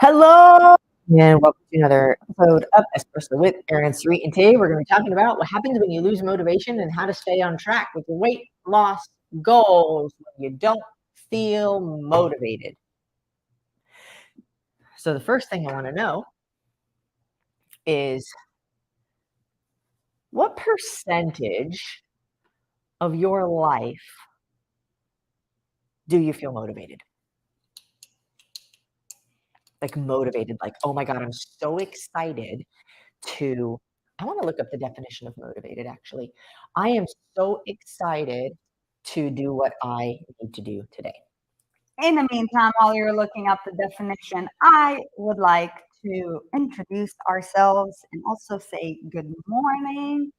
Hello, and welcome to another episode of Espresso with Aaron Street. And today we're going to be talking about what happens when you lose motivation and how to stay on track with your weight loss goals when you don't feel motivated. So the first thing I want to know is what percentage of your life do you feel motivated? Like motivated, like, oh my God, I'm so excited I want to look up the definition of motivated actually. I am so excited to do what I need to do today. In the meantime, while you're looking up the definition, I would like to introduce ourselves and also say good morning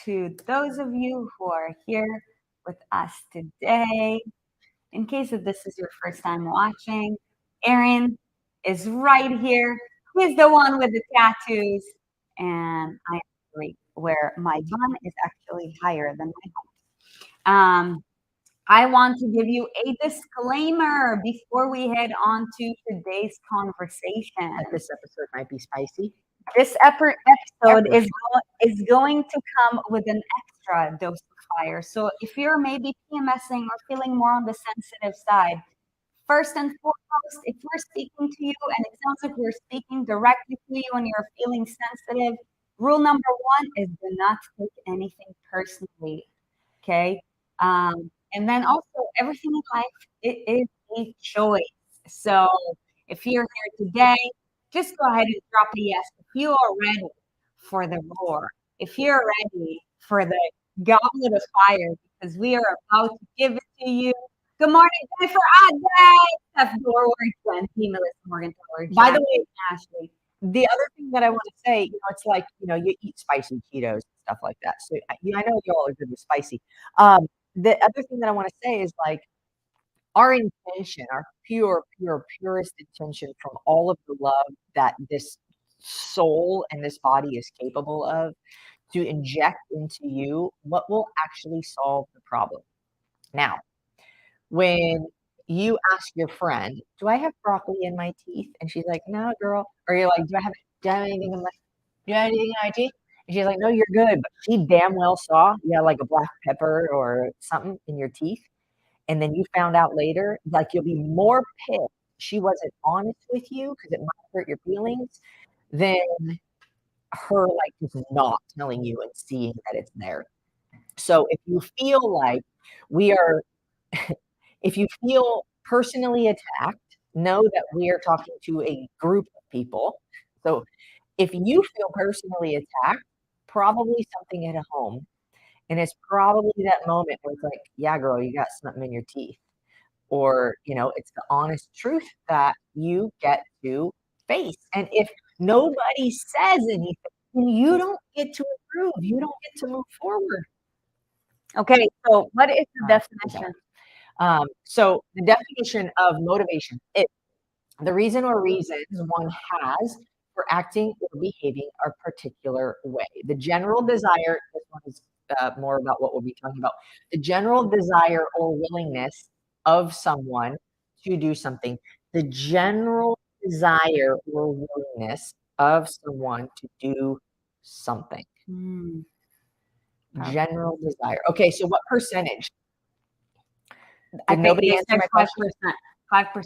to those of you who are here with us today. In case if this is your first time watching, Erin is right here. Who is the one with the tattoos? And I agree, where my bun is actually higher than my height. I want to give you a disclaimer before we head on to today's conversation. That this episode might be spicy. This episode is going to come with an extra dose of fire. So if you're maybe PMSing or feeling more on the sensitive side, first and foremost, if we're speaking to you and it sounds like we're speaking directly to you and you're feeling sensitive, rule number one is do not take anything personally. Okay. And then also everything in life, it is a choice. So if you're here today, just go ahead and drop a yes. If you are ready for the roar, if you're ready for the goblet of fire, because we are about to give it to you. Good morning, Jennifer Adday, Steph Dorward, and Melissa Morgan Taylor. By the way, Ashley. The other thing that I want to say, it's like, you eat spicy Cheetos and stuff like that. So I know you all are good with spicy. The other thing that I want to say is like our intention, our purest intention from all of the love that this soul and this body is capable of to inject into you what will actually solve the problem. Now, when you ask your friend, do I have broccoli in my teeth? And she's like, no, girl. Or you're like, do I have anything in my teeth? And she's like, no, you're good. But she damn well saw, like a black pepper or something in your teeth. And then you found out later, like you'll be more pissed she wasn't honest with you because it might hurt your feelings than her like just not telling you and seeing that it's there. So if you feel like we are if you feel personally attacked, know that we are talking to a group of people. So if you feel personally attacked, probably something at home. And it's probably that moment where it's like, yeah, girl, you got something in your teeth. Or, it's the honest truth that you get to face. And if nobody says anything, then you don't get to improve. You don't get to move forward. Okay, so what is the definition? So the definition of motivation is the reason or reasons one has for acting or behaving a particular way. The general desire, this one is more about what we'll be talking about. The general desire or willingness of someone to do something. The general desire or willingness of someone to do something. General desire. Okay, so what percentage? Did nobody answer my question? 5%.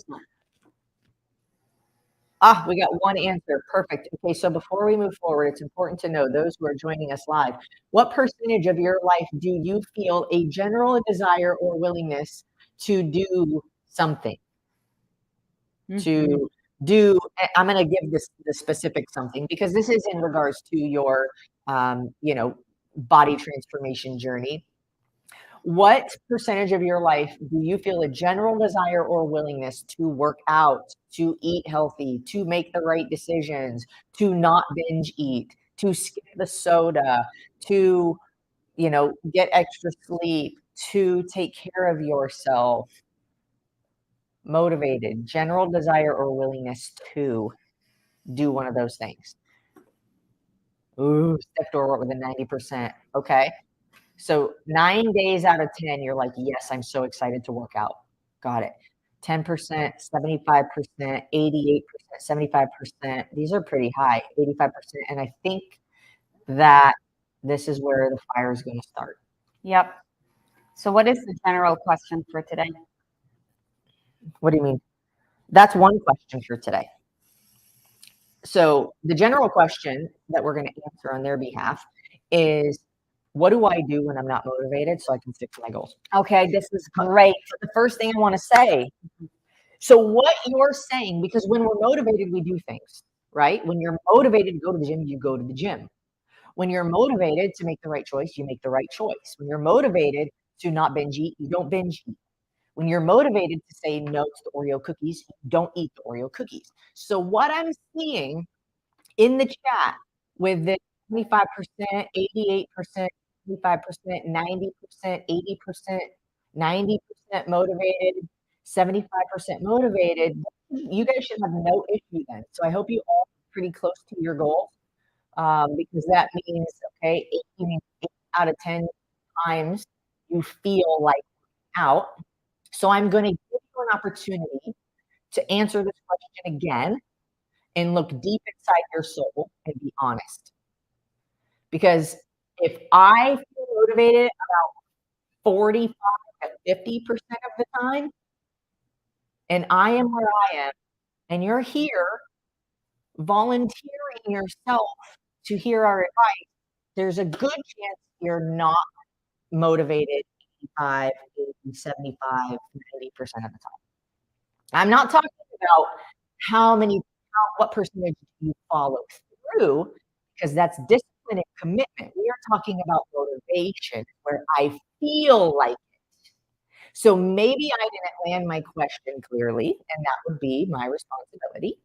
We got one answer. Perfect. Okay, so before we move forward, it's important to know, those who are joining us live, what percentage of your life do you feel a general desire or willingness to do something? To do, I'm going to give this the specific something because this is in regards to your, body transformation journey. What percentage of your life do you feel a general desire or willingness to work out, to eat healthy, to make the right decisions, to not binge eat, to skip the soda, to, get extra sleep, to take care of yourself? Motivated, general desire or willingness to do one of those things. Ooh, Steph Dorwart with a 90%. Okay. So 9 days out of 10, you're like, yes, I'm so excited to work out. Got it. 10%, 75%, 88%, 75%. These are pretty high, 85%. And I think that this is where the fire is going to start. Yep. So what is the general question for today? What do you mean? That's one question for today. So the general question that we're going to answer on their behalf is, what do I do when I'm not motivated so I can stick to my goals? Okay, this is great. But the first thing I want to say, so what you're saying, because when we're motivated, we do things, right? When you're motivated to go to the gym, you go to the gym. When you're motivated to make the right choice, you make the right choice. When you're motivated to not binge eat, you don't binge eat. When you're motivated to say no to the Oreo cookies, you don't eat the Oreo cookies. So what I'm seeing in the chat with the 25%, 88%, 75%, 90%, 80%, 90% motivated, 75% motivated, you guys should have no issue then. So I hope you all are pretty close to your goals, because that means, okay, 8 out of 10 times you feel like out. So I'm going to give you an opportunity to answer this question again and look deep inside your soul and be honest. Because if I feel motivated about 45 to 50% of the time, and I am where I am, and you're here volunteering yourself to hear our advice, there's a good chance you're not motivated 85, 80, 75, 90% of the time. I'm not talking about what percentage you follow through, because that's discipline and commitment. We are talking about motivation, where I feel like it. So maybe I didn't land my question clearly, and that would be my responsibility.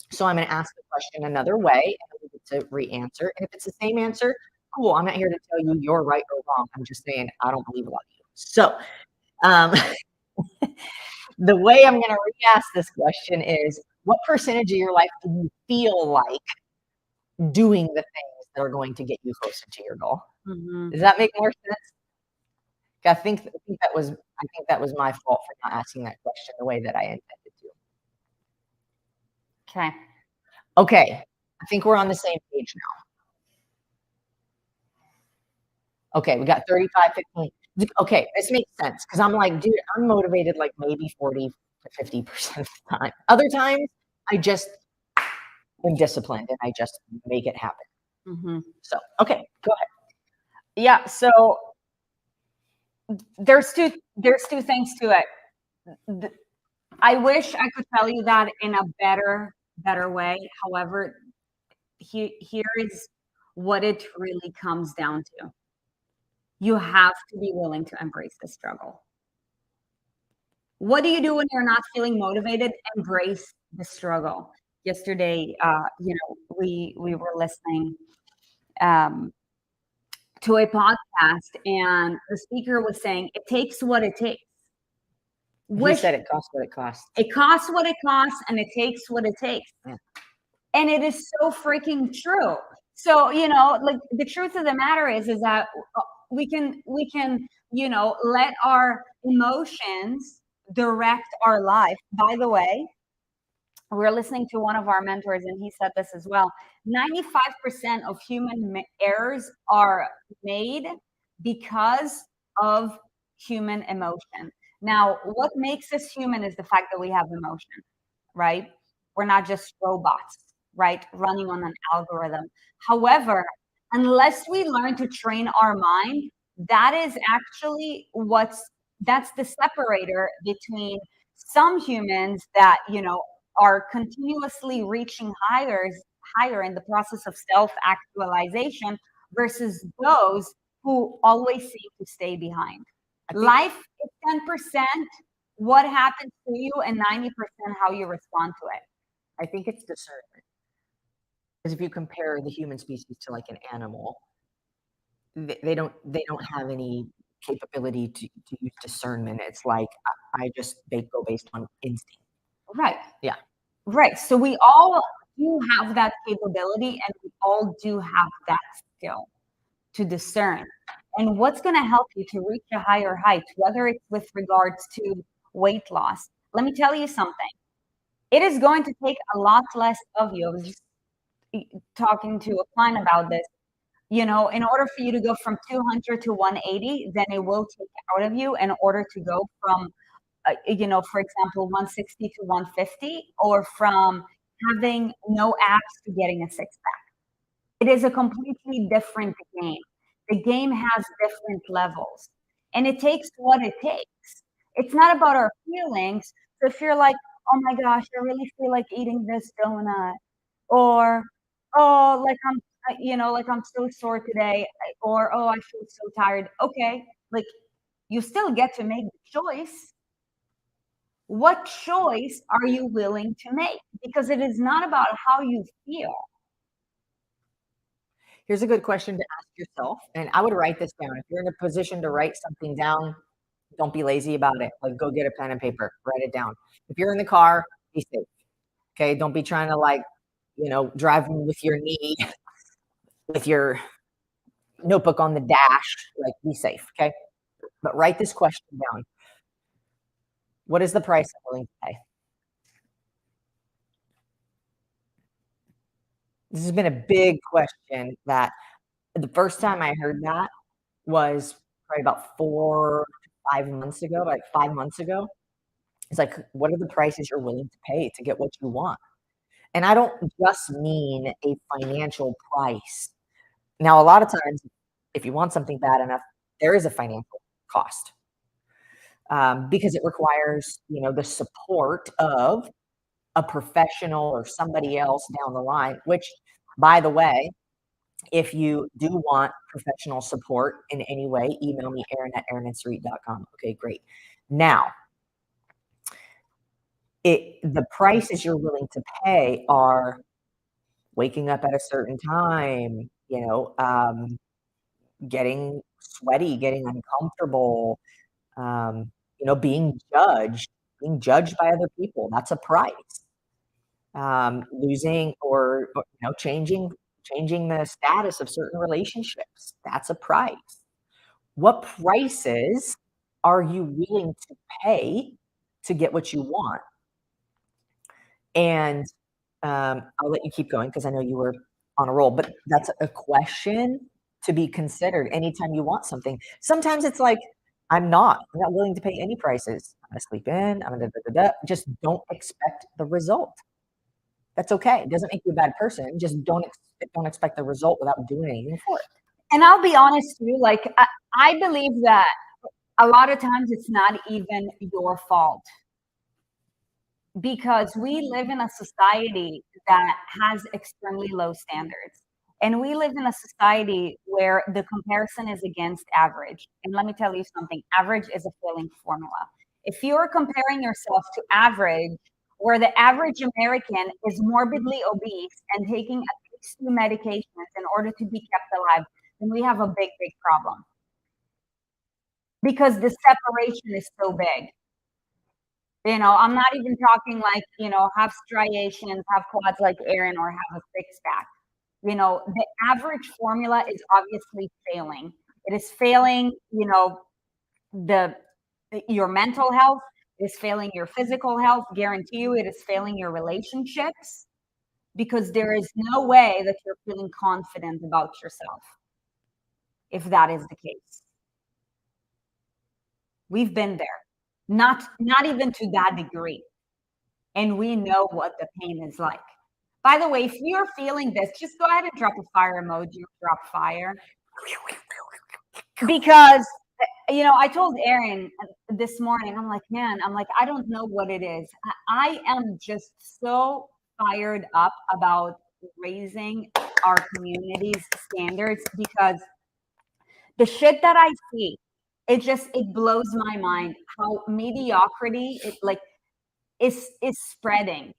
So I'm going to ask the question another way, and we get to re-answer. And if it's the same answer, cool. I'm not here to tell you you're right or wrong. I'm just saying I don't believe a lot of you. So the way I'm going to re-ask this question is, what percentage of your life do you feel like doing the things that are going to get you closer to your goal? Mm-hmm. Does that make more sense? I think that was my fault for not asking that question the way that I intended to. Okay. Okay. I think we're on the same page now. Okay, we got 35, 15. Okay, this makes sense, because I'm like, dude, I'm motivated like maybe 40 to 50% of the time. Other times, I just am disciplined and I just make it happen. Mm-hmm. So, okay, go ahead. Yeah. So there's two things to it. I wish I could tell you that in a better way. However, here is what it really comes down to. You have to be willing to embrace the struggle. What do you do when you're not feeling motivated? Embrace the struggle. Yesterday, we were listening to a podcast, and the speaker was saying, it takes what it takes. He said it costs what it costs. It costs what it costs, and it takes what it takes. Yeah. And it is so freaking true. So, like, the truth of the matter is that we can, let our emotions direct our life. By the way, we're listening to one of our mentors, and he said this as well. 95% of human errors are made because of human emotion. Now, what makes us human is the fact that we have emotion, right? We're not just robots, right? Running on an algorithm. However, unless we learn to train our mind, that is actually that's the separator between some humans that, are continuously reaching higher in the process of self-actualization versus those who always seem to stay behind. Life is 10% what happens to you and 90% how you respond to it. I think it's discernment. Because if you compare the human species to like an animal, they don't have any capability to use discernment. It's like they go based on instinct. Right. Yeah. Right. So we all do have that capability, and we all do have that skill to discern. And what's going to help you to reach a higher height, whether it's with regards to weight loss, let me tell you something. It is going to take a lot less of you. I was just talking to a client about this. In order for you to go from 200 to 180, then it will take out of you in order to go from, for example, 160 to 150, or from having no abs to getting a six pack. It is a completely different game. The game has different levels, and it takes what it takes. It's not about our feelings. So if you're like, oh my gosh, I really feel like eating this donut, or oh, like like I'm so sore today, or oh, I feel so tired. Okay, like you still get to make the choice. What choice are you willing to make? Because it is not about how you feel. Here's a good question to ask yourself, and I would write this down. If you're in a position to write something down, don't be lazy about it. Like, go get a pen and paper, write it down. If you're in the car, be safe. Okay, don't be trying to driving with your knee, with your notebook on the dash. Like, be safe. Okay, but write this question down. What is the price I'm willing to pay? This has been a big question that the first time I heard that was probably about 4 to 5 months ago, like 5 months ago. It's like, what are the prices you're willing to pay to get what you want? And I don't just mean a financial price. Now, a lot of times, if you want something bad enough, there is a financial cost, because it requires, the support of a professional or somebody else down the line, which, by the way, if you do want professional support in any way, email me, Aaron@aaronandsarit.com. Okay, great. Now, the prices you're willing to pay are waking up at a certain time, getting sweaty, getting uncomfortable, being judged by other people. That's a price. Losing or changing the status of certain relationships. That's a price. What prices are you willing to pay to get what you want? And I'll let you keep going because I know you were on a roll, but that's a question to be considered anytime you want something. Sometimes it's like, I'm not willing to pay any prices. I'm gonna sleep in, I'm gonna da, da, da, da. Just don't expect the result. That's okay. It doesn't make you a bad person. Just don't expect the result without doing anything for it. And I'll be honest with you, like I believe that a lot of times it's not even your fault, because we live in a society that has extremely low standards. And we live in a society where the comparison is against average. And let me tell you something, average is a failing formula. If you're comparing yourself to average, where the average American is morbidly obese and taking at least 2 medications in order to be kept alive, then we have a big, big problem. Because the separation is so big. I'm not even talking like, have striations, have quads like Aaron, or have a six pack. The average formula is obviously failing. It is failing, your mental health, it is failing your physical health. Guarantee you it is failing your relationships, because there is no way that you're feeling confident about yourself if that is the case. We've been there. Not even to that degree. And we know what the pain is like. By the way, if you're feeling this, just go ahead and drop a fire emoji, drop fire. Because, I told Aaron this morning, I'm like, I don't know what it is. I am just so fired up about raising our community's standards, because the shit that I see, it blows my mind how mediocrity is spreading.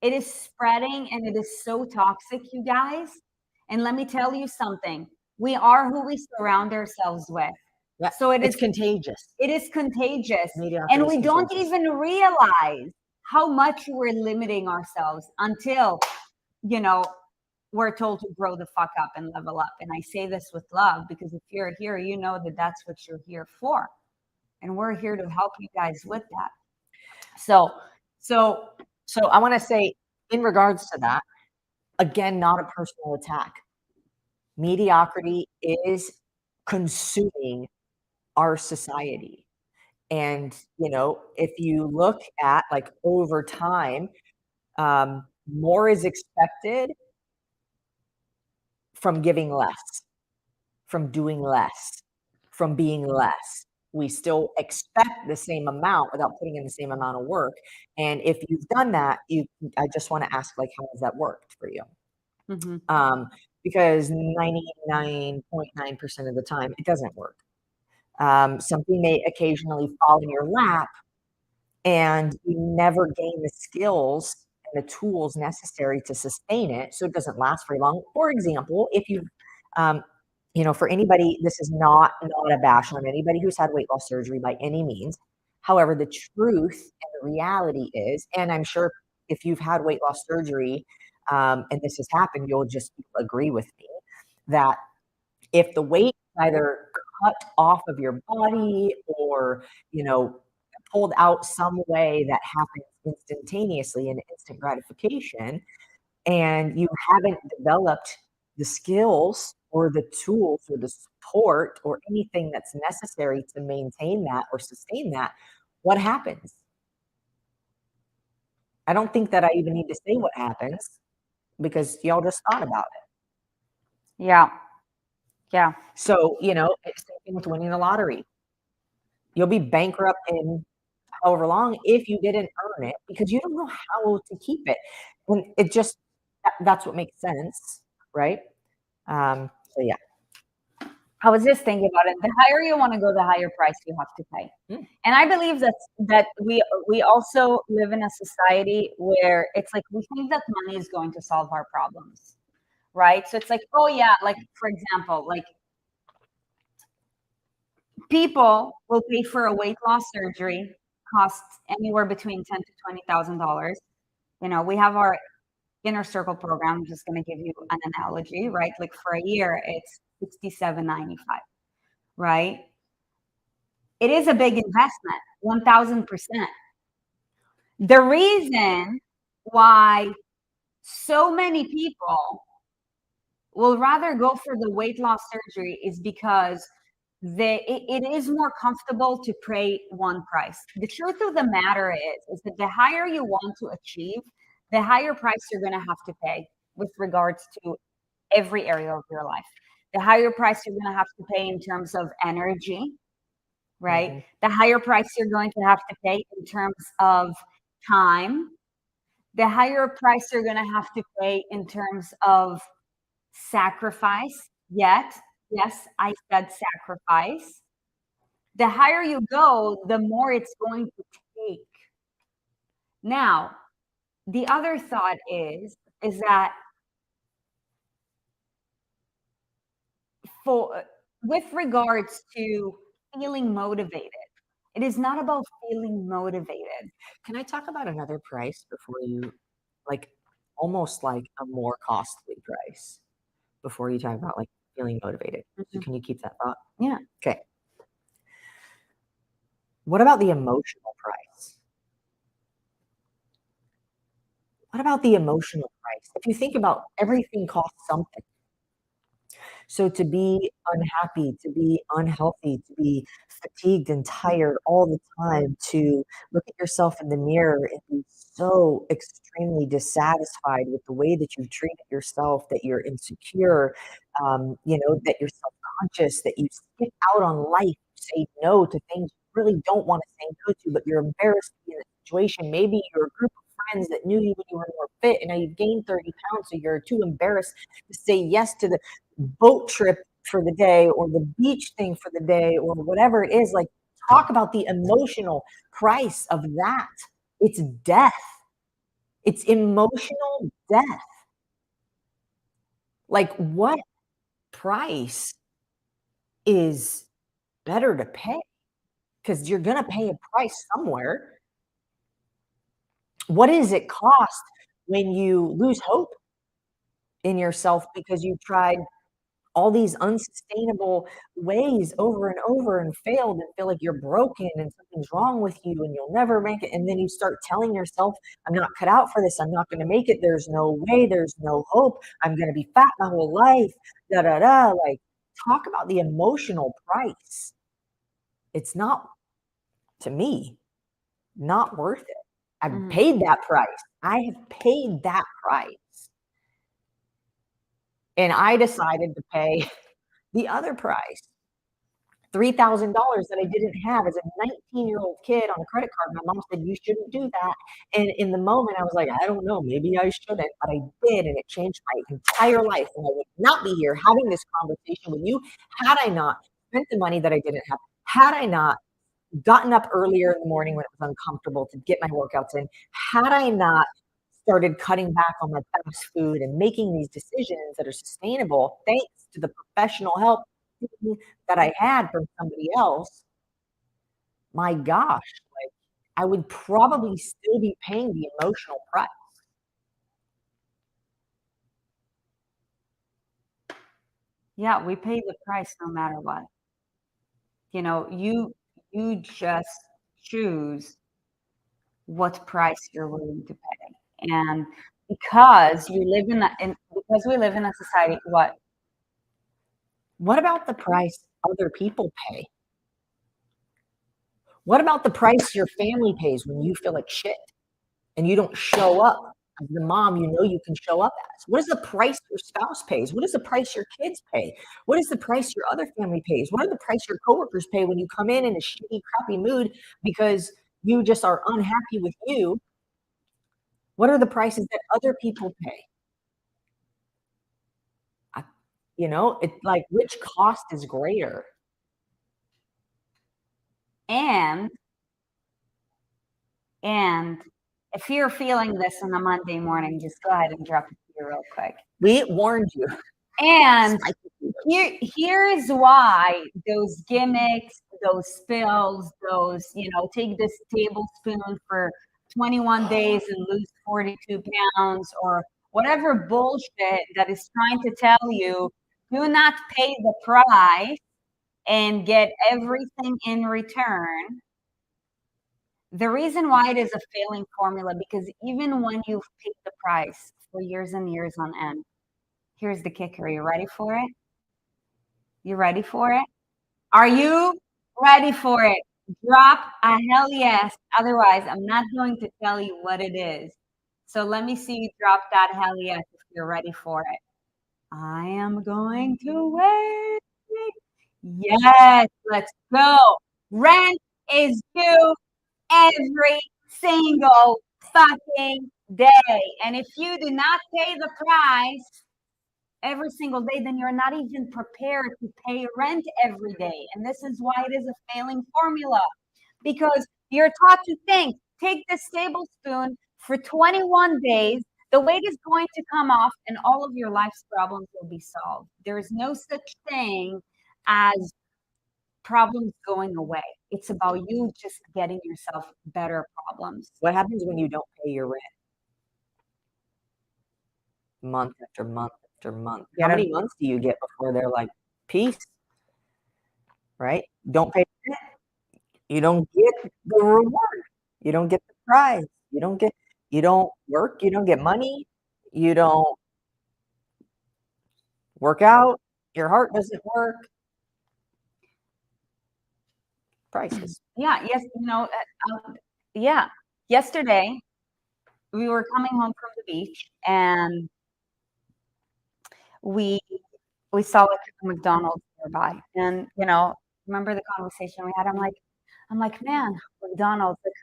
It is spreading, and it is so toxic, you guys. And let me tell you something. We are who we surround ourselves with. Yeah, so it's contagious. It is contagious. Mediocrity And is we don't contagious. even realize how much we're limiting ourselves until, we're told to grow the fuck up and level up. And I say this with love, because if you're here, you know that that's what you're here for. And we're here to help you guys with that. So, So I want to say, in regards to that, again, not a personal attack. Mediocrity is consuming our society. And, if you look at like over time, more is expected from giving less, from doing less, from being less. We still expect the same amount without putting in the same amount of work. And if you've done that, I just want to ask, like, how has that worked for you? mhm. Um, because 99.9% of the time, it doesn't work. Something may occasionally fall in your lap, and you never gain the skills and the tools necessary to sustain it, so it doesn't last very long. For example, if you, um, for anybody, this is not a bash on anybody who's had weight loss surgery by any means. However, the truth and the reality is, and I'm sure if you've had weight loss surgery, and this has happened, you'll just agree with me that if the weight is either cut off of your body or, you know, pulled out some way that happens instantaneously in instant gratification, and you haven't developed the skills or the tools or the support or anything that's necessary to maintain that or sustain that, what happens? I don't think that I even need to say what happens because y'all just thought about it. Yeah. Yeah. So, it's the same thing with winning the lottery. You'll be bankrupt in however long if you didn't earn it because you don't know how to keep it. And it just that's what makes sense, right? So yeah. I was just thinking about it. The higher you want to go, the higher price you have to pay. Mm. And I believe that we also live in a society where it's like we think that money is going to solve our problems, right? So it's like, oh yeah, like for example, like people will pay for a weight loss surgery, costs anywhere between $10,000 to $20,000. We have our inner circle program. I'm just going to give you an analogy, right? Like for a year, it's $67.95, right? It is a big investment, 1000%. The reason why so many people will rather go for the weight loss surgery is because it is more comfortable to pay one price. The truth of the matter is that the higher you want to achieve, the higher price you're going to have to pay with regards to every area of your life. The higher price you're going to have to pay in terms of energy, right? Mm-hmm. The higher price you're going to have to pay in terms of time, the higher price you're going to have to pay in terms of sacrifice. Yet, yes, I said sacrifice. The higher you go, the more it's going to take. Now, the other thought is that for with regards to feeling motivated, it is not about feeling motivated. Can I talk about another price before you, like, almost like a more costly price before you talk about like feeling motivated? So Mhm. can you keep that thought? Yeah. Okay. What about the emotional price? What about the emotional price? If you think about everything costs something. So to be unhappy, to be unhealthy, to be fatigued and tired all the time, to look at yourself in the mirror and be so extremely dissatisfied with the way that you've treated yourself, that you're insecure, that you're self-conscious, that you skip out on life, say no to things you really don't want to say no to, but you're embarrassed to be in a situation. Maybe you're a group of friends that knew you when you were more fit and now you've gained 30 pounds, so you're too embarrassed to say yes to the boat trip for the day or the beach thing for the day or whatever it is. Like, talk about the emotional price of that. It's death. It's emotional death. Like, what price is better to pay? Because you're going to pay a price somewhere. What does it cost when you lose hope in yourself because you tried all these unsustainable ways over and over and failed and feel like you're broken and something's wrong with you and you'll never make it. And then you start telling yourself, I'm not cut out for this. I'm not going to make it. There's no way. There's no hope. I'm going to be fat my whole life. Da da da. Like, talk about the emotional price. It's not, to me, not worth it. I've paid that price. I have paid that price. And I decided to pay the other price, $3,000 that I didn't have as a 19-year-old kid on a credit card. My mom said, you shouldn't do that. And in the moment, I was like, I don't know, maybe I shouldn't, but I did. And it changed my entire life. And I would not be here having this conversation with you had I not spent the money that I didn't have, had I not gotten up earlier in the morning when it was uncomfortable to get my workouts in, had I not started cutting back on my fast food and making these decisions that are sustainable, thanks to the professional help that I had from somebody else, my gosh, like I would probably still be paying the emotional price. Yeah, we pay the price no matter what. You know, you just choose what price you're willing to pay. And because you live because we live in a society, What about the price other people pay? What about the price your family pays when you feel like shit and you don't show up as the mom you know you can show up as? What is the price your spouse pays? What is the price your kids pay? What is the price your other family pays? What are the price your coworkers pay when you come in a shitty, crappy mood because you just are unhappy with you? What are the prices that other people pay? You know, it's like, which cost is greater? and if you're feeling this on a Monday morning, just go ahead and drop it here real quick. We warned you. And here's why those gimmicks, those spills, take this tablespoon for 21 days and lose 42 pounds or whatever bullshit that is trying to tell you, do not pay the price and get everything in return. The reason why it is a failing formula, because even when you've paid the price for years and years on end, here's the kicker. Are you ready for it? You ready for it? Are you ready for it? Drop a hell yes. Otherwise, I'm not going to tell you what it is. So let me see you drop that hell yes if you're ready for it. I am going to wait. Yes, let's go. Rent is due every single fucking day. And if you do not pay the price every single day, then you're not even prepared to pay rent every day. And this is why it is a failing formula, because you're taught to think, take this tablespoon for 21 days, the weight is going to come off and all of your life's problems will be solved. There is no such thing as problems going away. It's about you just getting yourself better problems. What happens when you don't pay your rent? Month after month after month. How many months do you get before they're like, peace? Right? Don't pay rent. You don't get the reward. You don't get the prize. You don't work. You don't get money. You don't work out. Your heart doesn't work. Prices. Yeah. Yes. Yeah. Yesterday, we were coming home from the beach and we saw like a McDonald's nearby. And, remember the conversation we had? I'm like, man, McDonald's, like,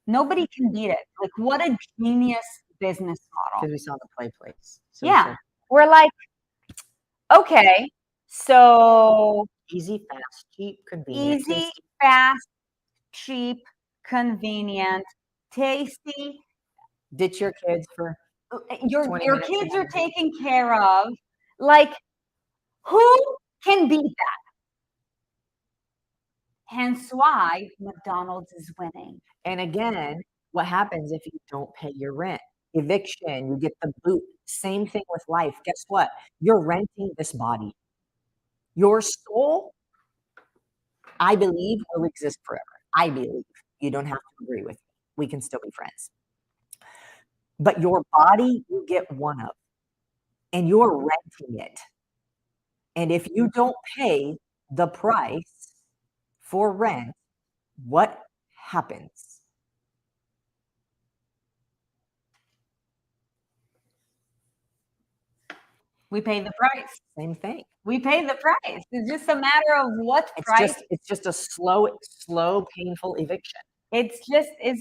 nobody can beat it. Like, what a genius business model. Because we saw the play place. So yeah. We're like, okay, so easy, fast, cheap, convenient. Easy, fast, cheap, convenient, tasty. Ditch your kids for your kids are taken care of. Like, who can beat that? Hence why McDonald's is winning. And again, what happens if you don't pay your rent? Eviction, you get the boot. Same thing with life. Guess what? You're renting this body. Your soul, I believe, will exist forever. I believe. You don't have to agree with me. We can still be friends. But your body, you get one of, and you're renting it. And if you don't pay the price for rent, what happens? We pay the price. Same thing. We pay the price. It's just a matter of what It's price. just a slow, painful eviction. It's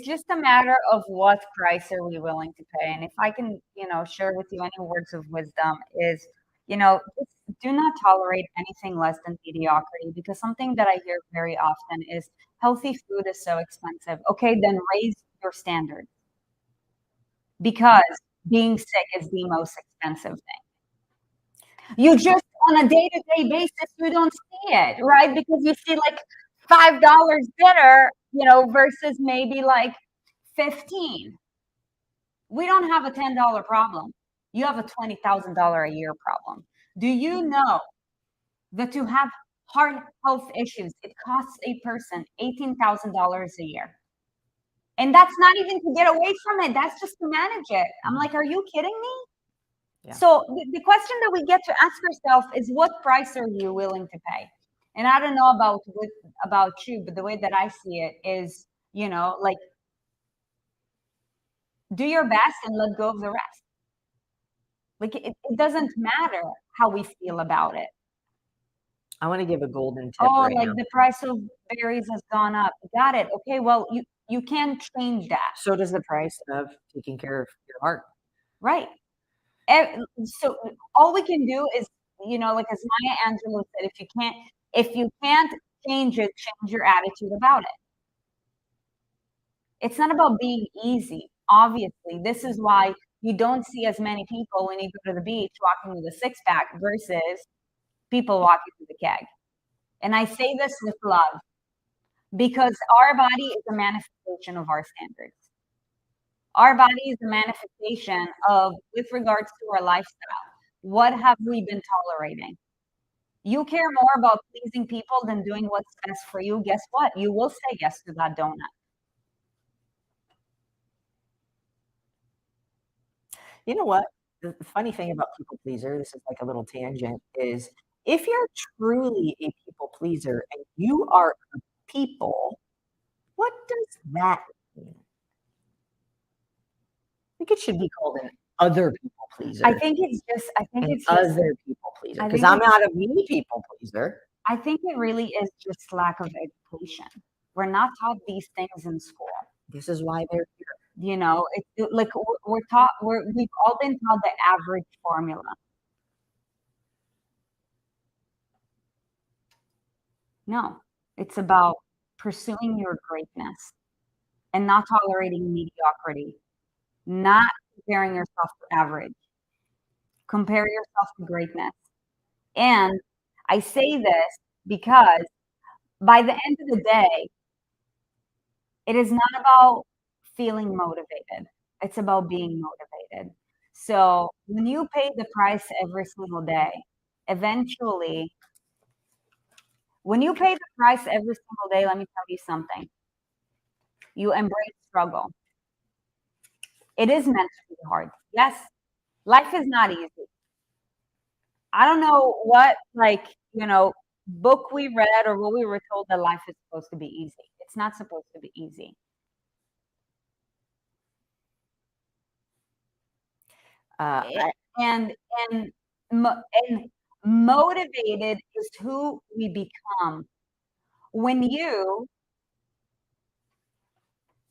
just a matter of what price are we willing to pay. And if I can, share with you any words of wisdom is, just do not tolerate anything less than mediocrity, because something that I hear very often is healthy food is so expensive. Okay, then raise your standards, because being sick is the most expensive thing. You just, on a day-to-day basis, you don't see it, right? Because you see like $5 dinner, versus maybe like 15. We don't have a $10 problem. You have a $20,000 a year problem. Do you know that to have heart health issues, it costs a person $18,000 a year? And that's not even to get away from it. That's just to manage it. I'm like, are you kidding me? Yeah. So the question that we get to ask ourselves is, what price are you willing to pay? And I don't know about you, but the way that I see it is, like, do your best and let go of the rest. Like, it doesn't matter how we feel about it. I want to give a golden tip. Oh, like the price of berries has gone up. Got it. Okay, well, you can't change that. So does the price of taking care of your heart. Right. So all we can do is, like as Maya Angelou said, if you can't change it, change your attitude about it. It's not about being easy. Obviously, this is why you don't see as many people when you go to the beach walking with a six-pack versus people walking with a keg. And I say this with love, because our body is a manifestation of our standards. Our body is a manifestation of, with regards to our lifestyle, what have we been tolerating? You care more about pleasing people than doing what's best for you. Guess what? You will say yes to that donut. You know what? The funny thing about people pleaser, this is like a little tangent, is if you're truly a people pleaser and you are a people, what does that mean? I think it should be called an other people pleaser. I think it's just other people pleaser, because I'm not a me people pleaser. I think it really is just lack of education. We're not taught these things in school. This is why they're here. It's like we've all been taught the average formula. No, it's about pursuing your greatness and not tolerating mediocrity, not comparing yourself to average. Compare yourself to greatness. And I say this because by the end of the day, it is not about feeling motivated. It's about being motivated. So when you pay the price every single day, eventually, when you pay the price every single day, let me tell you something. You embrace struggle. It is meant to be hard. Yes, life is not easy. I don't know what, book we read or what we were told that life is supposed to be easy. It's not supposed to be easy. And motivated is who we become when you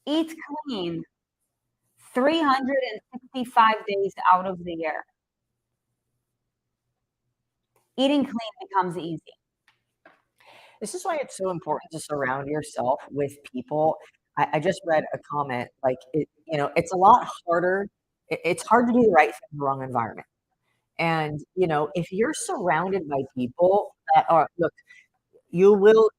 eat clean 365 days out of the year. Eating clean becomes easy. This is why it's so important to surround yourself with people. I just read a comment, like, it's a lot harder. It's hard to do the right thing in the wrong environment. And, if you're surrounded by people that are, look, you will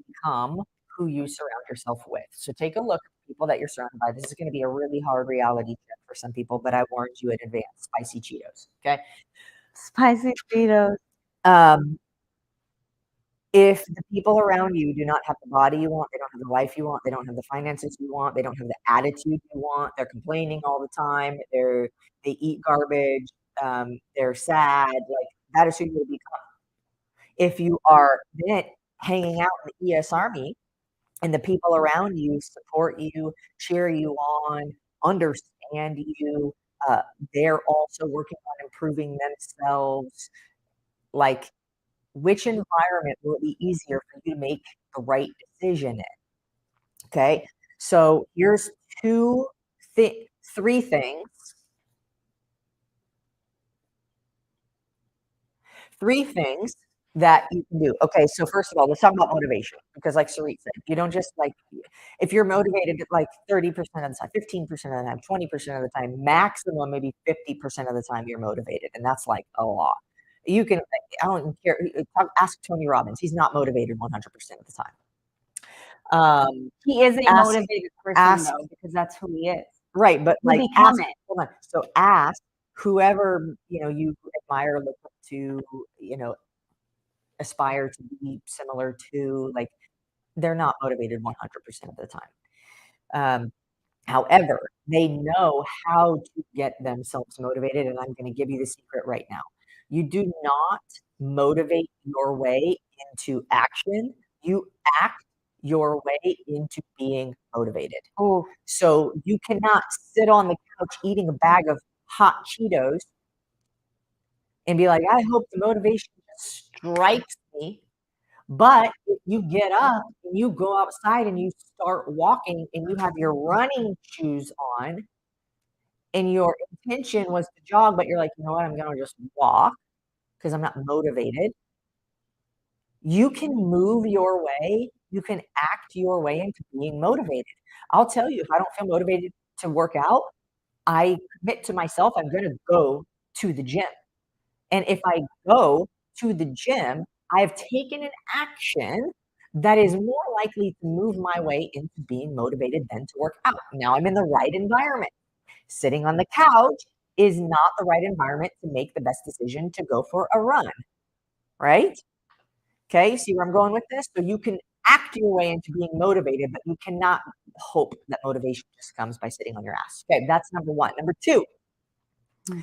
become who you surround yourself with. So take a look at the people that you're surrounded by. This is going to be a really hard reality check for some people, but I warned you in advance. Spicy Cheetos. Okay. Spicy Cheetos. If the people around you do not have the body you want, they don't have the life you want, they don't have the finances you want, they don't have the attitude you want, they're complaining all the time, they eat garbage, they're sad, like that is who you will become. If you are then hanging out in the ES Army and the people around you support you, cheer you on, understand you, uh, they're also working on improving themselves, like which environment will it be easier for you to make the right decision in? Okay. So here's two, three things, three things that you can do. Okay. So first of all, let's talk about motivation because like Sarit said, you don't just like, if you're motivated like 30% of the time, 15% of the time, 20% of the time, maximum, maybe 50% of the time you're motivated. And that's like a lot. You can, I don't care. Ask Tony Robbins. He's not motivated 100% of the time. He is a Ask motivated person ask though, because that's who he is. right, but You like become ask it. hold on. So ask whoever, you admire, look up to, you know, aspire to be similar to, like, they're not motivated 100% of the time. Um, However, they know how to get themselves motivated, and I'm gonna give you the secret right now. You do not motivate your way into action, you act your way into being motivated. Oh, So, you cannot sit on the couch eating a bag of hot Cheetos and be like, "I hope the motivation just strikes me." But if you get up and you go outside and you start walking and you have your running shoes on and your intention was to jog, but you're like, "You know what? I'm gonna just walk because I'm not motivated." You can move your way, you can act your way into being motivated. I'll tell you, if I don't feel motivated to work out, I commit to myself, I'm gonna go to the gym. And if I go to the gym, I've taken an action that is more likely to move my way into being motivated than to work out. Now I'm in the right environment. Sitting on the couch is not the right environment to make the best decision to go for a run, right? Okay, see where I'm going with this? So you can act your way into being motivated, but you cannot hope that motivation just comes by sitting on your ass. Okay, that's number one. Number two, mm,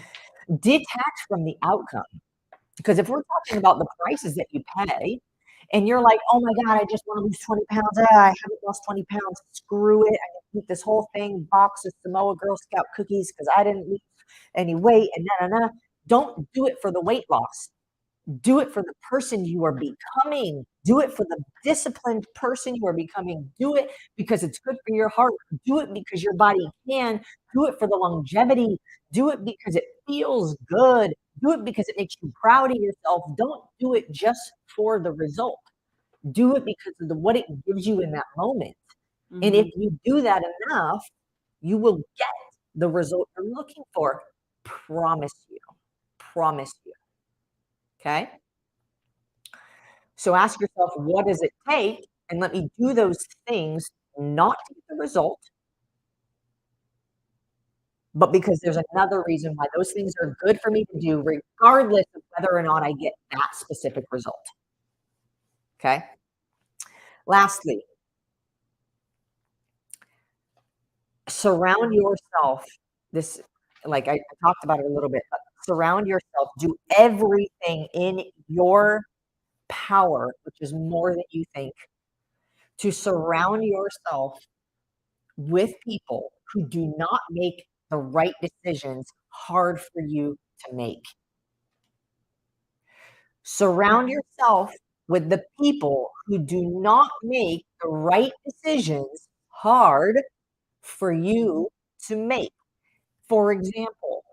detach from the outcome. Because if we're talking about the prices that you pay, and you're like, "Oh my god, I just wanna lose 20 pounds. I haven't lost 20 pounds. Screw it. I'm gonna eat this whole thing, box of Samoa Girl Scout cookies because I didn't lose any weight and na, na, na." Don't do it for the weight loss. Do it for the person you are becoming. Do it for the disciplined person you are becoming. Do it because it's good for your heart. Do it because your body can. Do it for the longevity. Do it because it feels good. Do it because it makes you proud of yourself. Don't do it just for the result. Do it because of what it gives you in that moment. And if mhm. you do that enough, you will get the result you're looking for. Promise you. Promise you. Okay. So ask yourself, what does it take? And let me do those things not to get the result, but because there's another reason why those things are good for me to do, regardless of whether or not I get that specific result. Okay. Lastly, surround yourself. This, like I talked about it a little bit, but surround yourself, do everything in your power, which is more than you think, to surround yourself with people who do not make the right decisions hard for you to make. Surround yourself with the people who do not make the right decisions hard for you to make. For example,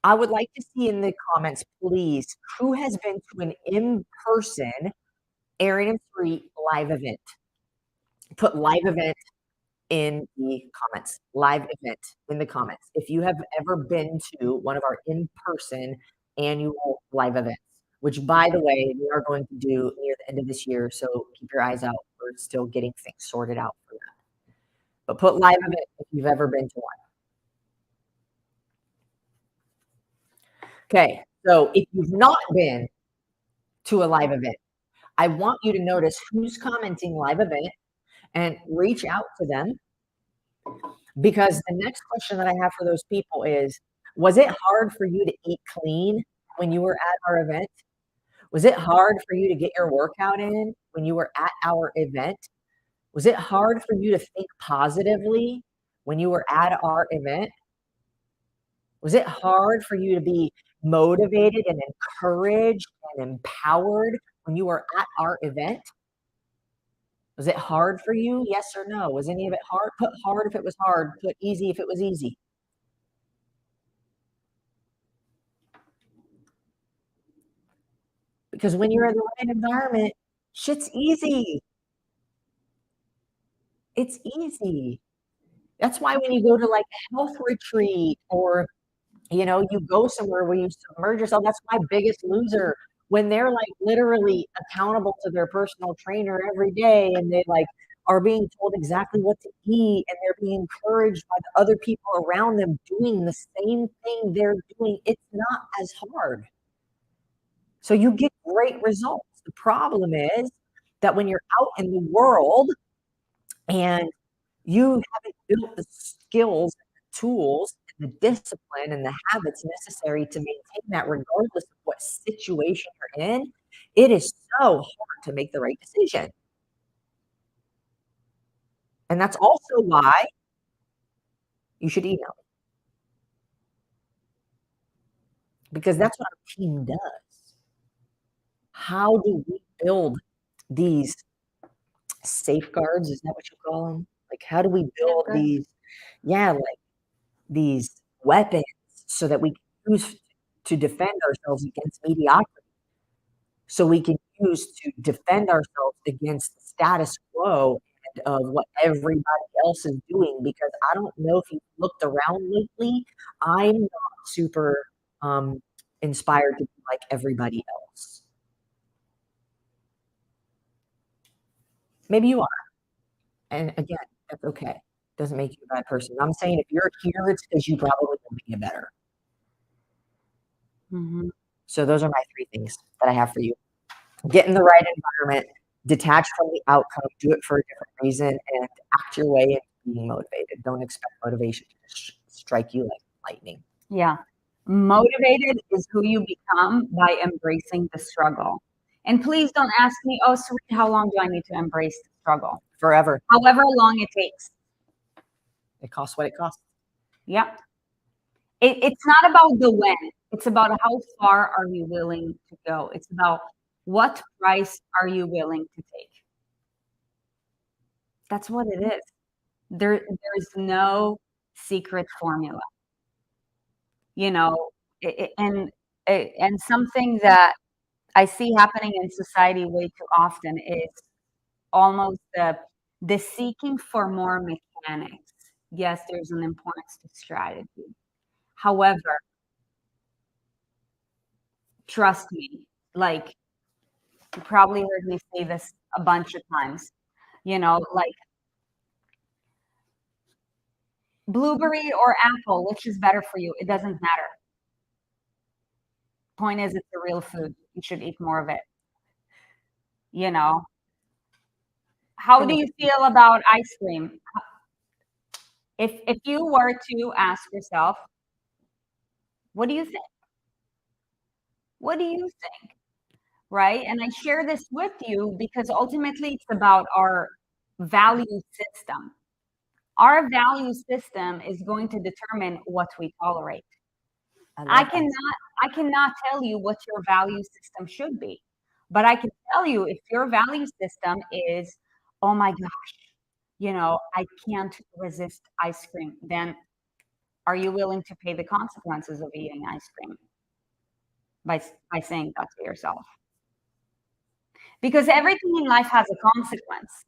I would like to see in the comments, please, who has been to an in-person Aaron and Sweet live event? Put live event in the comments, live event in the comments. If you have ever been to one of our in-person annual live events, which by the way, we are going to do near the end of this year, so keep your eyes out. We're still getting things sorted out for that. But put live event if you've ever been to one. Okay, so if you've not been to a live event, I want you to notice who's commenting live event and reach out to them, because the next question that I have for those people is, was it hard for you to eat clean when you were at our event? Was it hard for you to get your workout in when you were at our event? Was it hard for you to think positively when you were at our event? Was it hard for you to be motivated and encouraged and empowered when you were at our event? Was it hard for you? Yes or no? Was any of it hard? Put hard if it was hard, put easy if it was easy. Because when you're in the right environment, shit's easy. It's easy. That's why when you go to like a health retreat, or you go somewhere where you submerge yourself, that's my Biggest Loser. When they're like literally accountable to their personal trainer every day, and they like are being told exactly what to eat, and they're being encouraged by the other people around them doing the same thing they're doing, it's not as hard. So you get great results. The problem is that when you're out in the world and you haven't built the skills, the tools, and the discipline and the habits necessary to maintain that, regardless of what situation you're in, it is so hard to make the right decision. And that's also why you should email me, because that's what our team does. How do we build these safeguards? Is that what you call them? Like, how do we build these, yeah, like these weapons so that we can use to defend ourselves against mediocrity? So we can use to defend ourselves against the status quo and of what everybody else is doing. Because I don't know if you've looked around lately, I'm not super inspired to be like everybody else. Maybe you are. And again, that's okay. Doesn't make you a bad person. I'm saying if you're here, it's because you probably will be a better. So those are my 3 things that I have for you. Get in the right environment, detach from the outcome, do it for a different reason, and act your way into being motivated. Don't expect motivation to strike you like lightning. Yeah. Motivated is who you become by embracing the struggle. And please don't ask me, oh, Serene, how long do I need to embrace the struggle? Forever. However long it takes. It costs what it costs. Yeah. It's not about the when. It's about how far are you willing to go. It's about what price are you willing to take. That's what it is. There's no secret formula. And something that I see happening in society way too often is almost the seeking for more mechanics. Yes, there's an importance to strategy. However, trust me, like you probably heard me say this a bunch of times, like blueberry or apple, which is better for you? It doesn't matter. Point is, it's a real food. You should eat more of it. How do you feel about ice cream? If you were to ask yourself, what do you think? What do you think? Right? And I share this with you because ultimately it's about our value system. Our value system is going to determine what we tolerate. I cannot tell you what your value system should be, but I can tell you if your value system is, oh my gosh, I can't resist ice cream, then are you willing to pay the consequences of eating ice cream by saying that to yourself? Because everything in life has a consequence,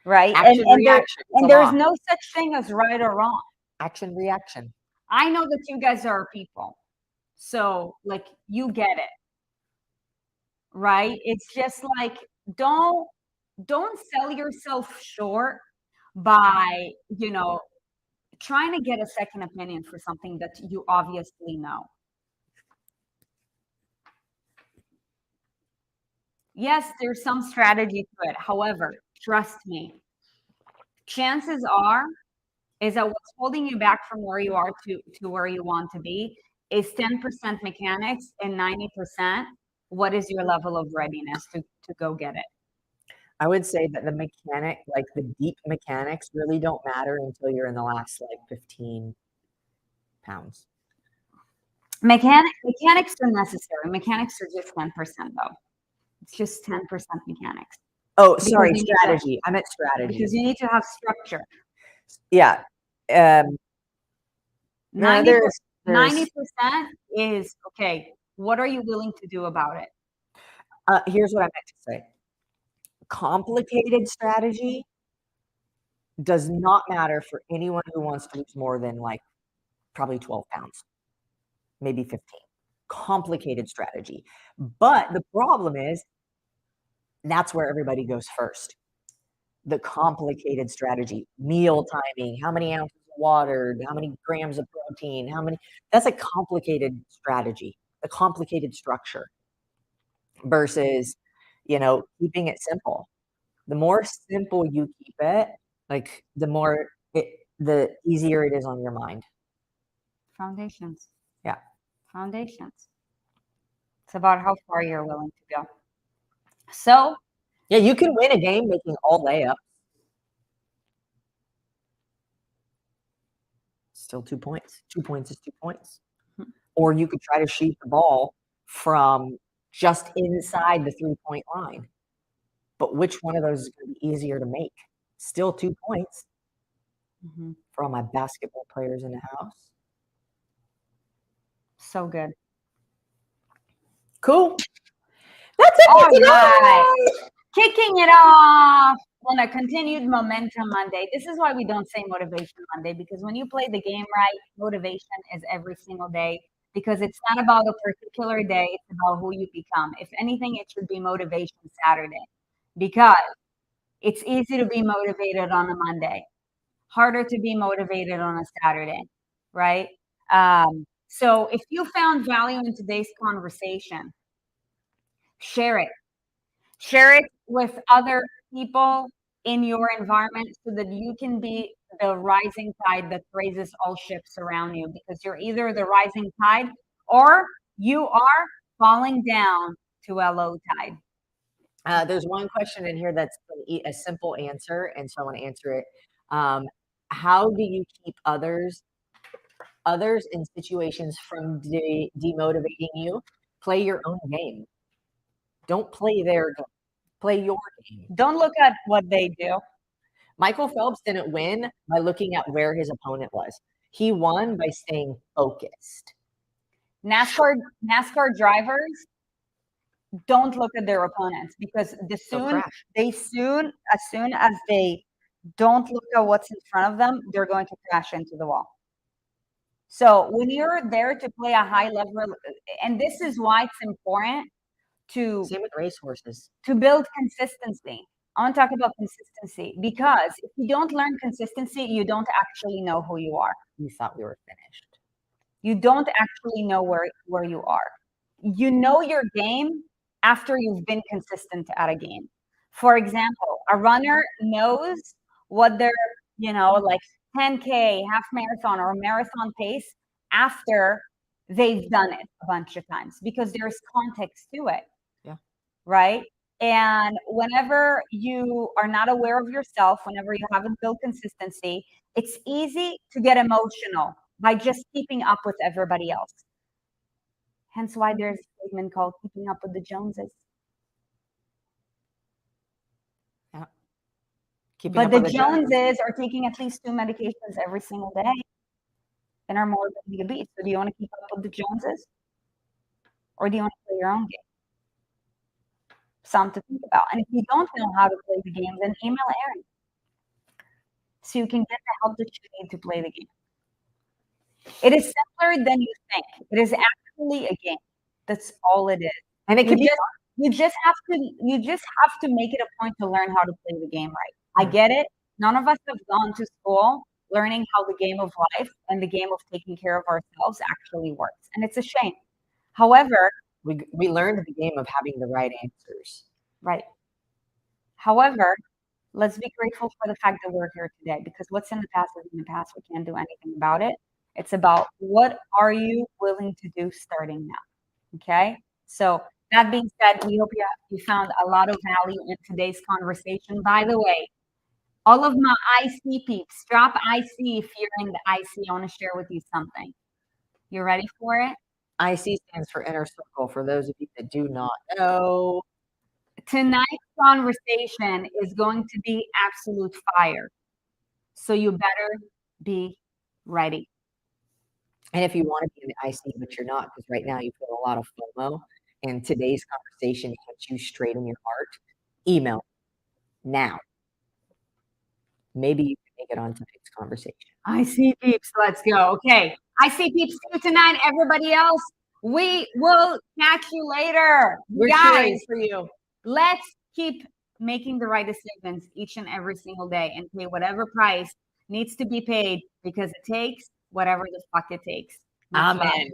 right? Action, reaction. And there's no such thing as right or wrong. Action, reaction. I know that you guys are people, so like you get it, right? It's just like don't sell yourself short by trying to get a second opinion for something that you obviously know. Yes, there's some strategy to it. However, trust me, chances are is that what's holding you back from where you are to where you want to be is 10% mechanics and 90% what is your level of readiness to go get it. I would say that the mechanic, like the deep mechanics, really don't matter until you're in the last like 15 pounds. Mechanics are necessary. Mechanics are just 10% though. It's just 10% mechanics. Oh, Because sorry, you need to, strategy. I meant strategy. because you need to have structure. Yeah. No, 90, there's 90% is okay. What are you willing to do about it? here's what I meant to say. Complicated strategy does not matter for anyone who wants to lose more than like probably 12 pounds, maybe 15. Complicated strategy. But the problem is that's where everybody goes first. The complicated strategy, meal timing, how many ounces of water, how many grams of protein, that's a complicated strategy, a complicated structure versus, keeping it simple. The more simple you keep it, like the easier it is on your mind. Foundations. Yeah. Foundations. It's about how far you're willing to go. So, Yeah, you can win a game making all layups. Still 2 points. 2 points is 2 points. Or you could try to shoot the ball from just inside the 3-point line. But which one of those is going to be easier to make? Still 2 points for all my basketball players in the house. so good. Cool. That's it All for today. right. Kicking it off on a continued momentum Monday. This is why we don't say motivation Monday, because when you play the game right, motivation is every single day, because it's not about a particular day, it's about who you become. If anything, it should be motivation Saturday, because it's easy to be motivated on a Monday, harder to be motivated on a Saturday, right? So if you found value in today's conversation, share it. Share it with other people in your environment so that you can be the rising tide that raises all ships around you, because you're either the rising tide or you are falling down to a low tide. There's one question in here that's a simple answer, and so I want to answer it. How do you keep others in situations from demotivating you? Play your own game. Don't play their game. Play your game. Don't look at what they do. Michael Phelps didn't win by looking at where his opponent was. He won by staying focused. NASCAR drivers don't look at their opponents, because as soon as they don't look at what's in front of them, they're going to crash into the wall. So when you're there to play a high level, and this is why it's important to Same with racehorses. to build consistency. I want to talk about consistency, because if you don't learn consistency, you don't actually know who you are. You thought we were finished. You don't actually know where you are. You know your game after you've been consistent at a game. For example, a runner knows what their, like 10K, half marathon, or marathon pace after they've done it a bunch of times, because there's context to it. Yeah. Right? And whenever you are not aware of yourself, whenever you haven't built consistency, it's easy to get emotional by just keeping up with everybody else. Hence why there's a statement called keeping up with the Joneses. Yeah. But the Joneses are taking at least 2 medications every single day and are more than the obese. So do you want to keep up with the Joneses? Or do you want to play your own game? Something to think about. And if you don't know how to play the game, then email Erin so you can get the help that you need to play the game. It is simpler than you think. It is actually a game. That's all it is. And it can be you just have to make it a point to learn how to play the game right. I get it. None of us have gone to school learning how the game of life and the game of taking care of ourselves actually works. And it's a shame. However, we learned the game of having the right answers. Right. However, let's be grateful for the fact that we're here today, because what's in the past is in the past. We can't do anything about it. It's about what are you willing to do starting now. Okay. So that being said, we hope you found a lot of value in today's conversation. By the way, all of my IC peeps, drop IC if you're in the IC. I want to share with you something. You ready for it? IC stands for inner circle, for those of you that do not know. Tonight's conversation is going to be absolute fire. So you better be ready. And if you want to be in the IC, but you're not, because right now you feel a lot of FOMO, and today's conversation hits you straight in your heart, email now. Maybe you can make it on tonight's conversation. IC peeps, let's go. Okay. IC peeps, see you tonight. Everybody else, we will catch you later. We're Guys, cheering for you. let's keep making the right decisions each and every single day and pay whatever price needs to be paid, because it takes whatever the fuck it takes. Much love. Amen.